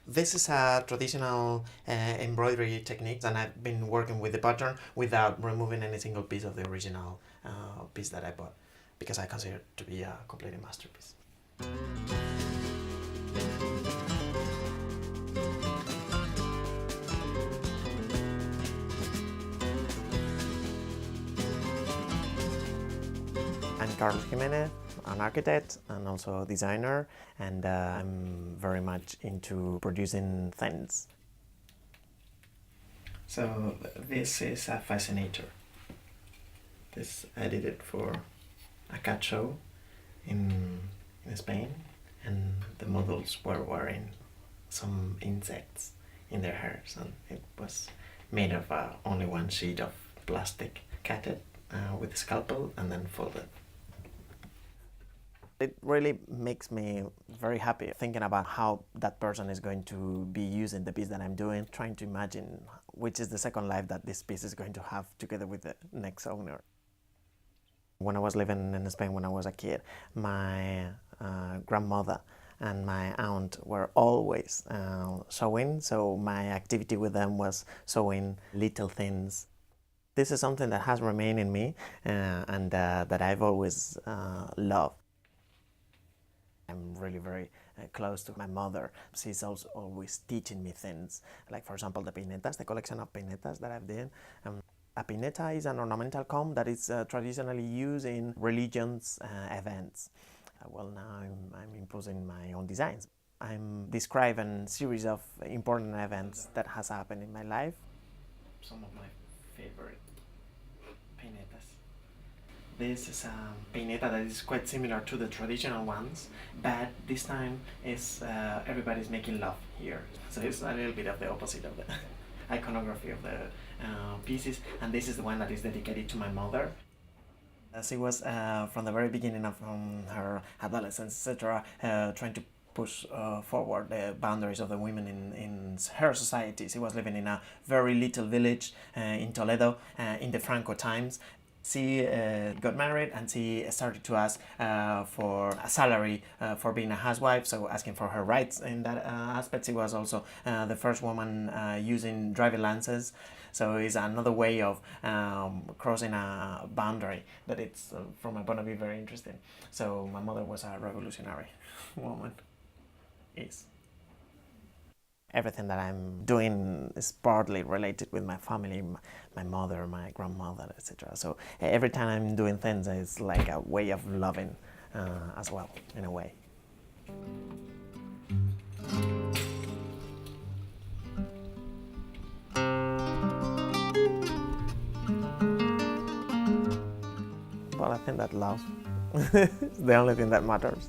This is a traditional embroidery technique, and I've been working with the pattern without removing any single piece of the original piece that I bought, because I consider it to be a complete masterpiece. I'm Carlos Jimenez, an architect and also a designer, and I'm very much into producing things. So this is a fascinator. I did it for a cat show in Spain, and the models were wearing some insects in their hairs, and it was made of only one sheet of plastic, cutted with a scalpel and then folded. It really makes me very happy thinking about how that person is going to be using the piece that I'm doing, trying to imagine which is the second life that this piece is going to have together with the next owner. When I was living in Spain when I was a kid, my grandmother and my aunt were always sewing, so my activity with them was sewing little things. This is something that has remained in me and that I've always loved. I'm really very close to my mother. She's also always teaching me things, like for example the pinetas, the collection of pinetas that I've done. A pineta is an ornamental comb that is traditionally used in religions events. Well, now I'm imposing my own designs. I'm describing a series of important events that has happened in my life. Some of my favorite pinetas. This is a pineta that is quite similar to the traditional ones, but this time is everybody's making love here. So it's a little bit of the opposite of the iconography of the pieces, and this is the one that is dedicated to my mother. She was from the very beginning of her adolescence, etc., trying to push forward the boundaries of the women in her society. She was living in a very little village in Toledo in the Franco times. She got married and she started to ask for a salary for being a housewife, so asking for her rights in that aspect. She was also the first woman using driving licenses, so it's another way of crossing a boundary that it's, from my point of view, very interesting. So my mother was a revolutionary woman. Is. Everything that I'm doing is partly related with my family, my mother, my grandmother, etc. So every time I'm doing things, it's like a way of loving as well, in a way. Well, I think that love is the only thing that matters.